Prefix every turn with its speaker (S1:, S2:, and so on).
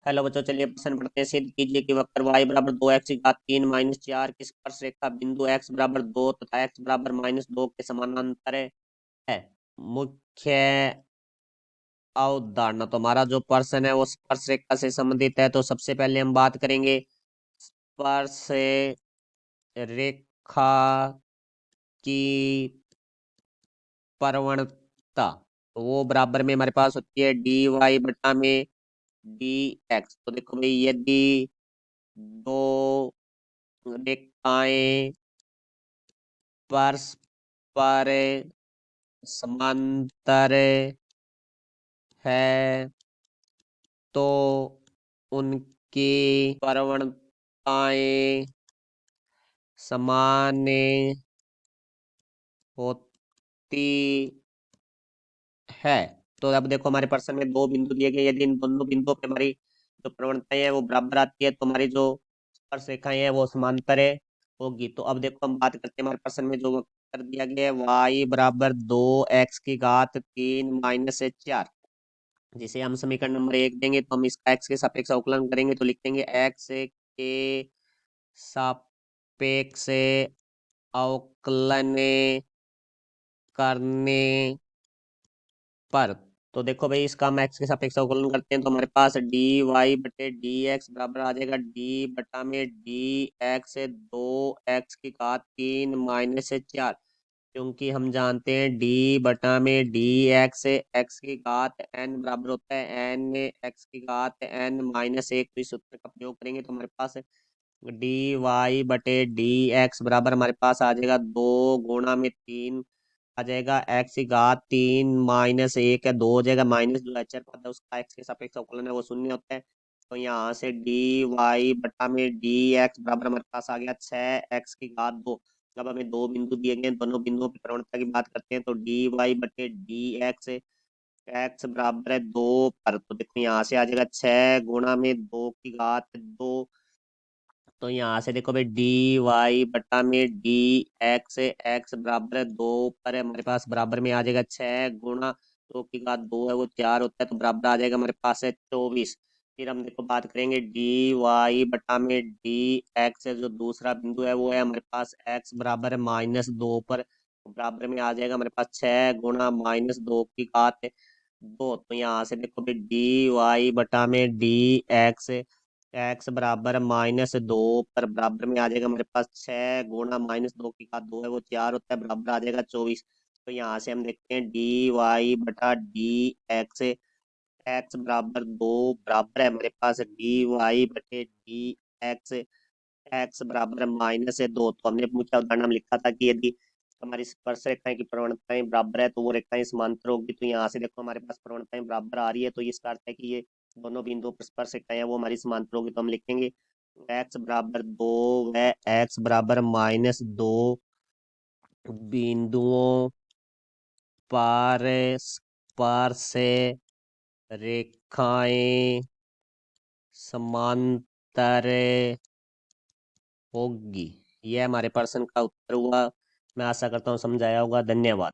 S1: Hello बच्चों, चलिए प्रश्न पढ़ते हैं। सिद्ध कीजिए कि वक्र y बराबर 2x की घात 3 माइनस 4 की स्पर्श रेखा बिंदु x बराबर 2 तथा x बराबर -2 के समानांतर है। मुख्य अवधारणा। तो हमारा जो प्रश्न है वो स्पर्श रेखा से संबंधित है। तो सबसे पहले हम बात करेंगे स्पर्श रेखा की प्रवणता। तो वो बराबर में हमारे पास होती है डी वाई बटा में डी एक्स। तो देखो भाई, यदि दो रेखाएं परस्पर समांतर है तो उनकी प्रवणताएं समान होती है। तो अब देखो, हमारे प्रश्न में दो बिंदु दिए गए। यदि इन दोनों बिंदुओं पे हमारी जो प्रवणताएं है वो बराबर आती है तो हमारी जो स्पर्श रेखाएं है वो समांतर होगी। तो अब देखो, हम बात करते हैं हमारे प्रश्न में जो कर दिया गया है y बराबर 2x की घात 3 माइनस 4, जिसे हम समीकरण नंबर 1 देंगे। तो हम इसका x के सापेक्ष अवकलन करेंगे तो लिखेंगे x के सापेक्ष अवकलन करने पर। तो देखो भाई, इसका हम x के सापेक्ष अवकलन करते हैं तो हमारे पास डी वाई बटे डी एक्स बराबर आ जाएगा डी बटा में डी एक्स 2x की घात 3 माइनस 4। क्योंकि हम जानते हैं डी बटा में डी एक्स की घात n बराबर होता है n x की घात n माइनस 1। तो इस सूत्र का प्रयोग करेंगे तो हमारे पास डी वाई बटे डी एक्स बराबर हमारे पास आ जाएगा 2 गुणा में 3 आ जाएगा x की घात 3 माइनस 1 है, 2 हो जाएगा। माइनस जो अचर पद है उसका x के सापेक्ष अवकलन है वो शून्य होता है। तो यहाँ से डी वाई बटा में डी एक्स बराबर हमारे पास आ गया 6x की घात 2। जब हमें दो बिंदु दिए गए, दोनों बिंदुओं की प्रवणता की बात करते हैं तो डी वाई बटे डी एक्स एक्स बराबर है 2 पर। तो देखो, यहाँ से आ जाएगा 6 गुणा में 2 की घात 2। तो यहाँ से देखो भाई, डी वाई बटा में डी एक्स एक्स बराबर है 2 पर है हमारे पास बराबर में आ जाएगा 6 गुणा 2 की घात 2 है वो 4 होता है। तो बराबर आ जाएगा हमारे पास है 24। फिर हम देखो बात करेंगे डी वाई बटा में डी एक्स, जो दूसरा बिंदु है वो है हमारे पास एक्स बराबर है -2 पर। तो बराबर में आ जाएगा हमारे पास 6 गुणा -2 की घात 2। तो यहाँ से देखो भाई, डी वाई बटा में डी एक्स एक्स बराबर -2 पर बराबर में आ जाएगा हमारे पास 6 गुणा -2 की घात 2 है वो 4 होता है, बराबर आ जाएगा 24। तो यहाँ से हम देखते हैं डी वाई बटा डी एक्स एक्स बराबर 2 बराबर है हमारे पास डी वाई बटे डी एक्स एक्स बराबर -2। तो हमने मुख्य उदाहरण में लिखा था कि यदि हमारी स्पर्श रेखाएं की प्रवणताएं बराबर है तो वो रेखाएं समांतर होगी। तो यहाँ से देखो, हमारे पास प्रवणताएं बराबर आ रही है तो ये इसका अर्थ है कि ये दोनों बिंदुओं पर स्पर्श रेखाएं हैं वो हमारी समांतर होगी। तो हम लिखेंगे x बराबर 2 व x बराबर -2 बिंदुओं पर स्पर्श रेखाएं समांतर होगी। यह हमारे प्रश्न का उत्तर हुआ। मैं आशा करता हूँ समझाया होगा। धन्यवाद।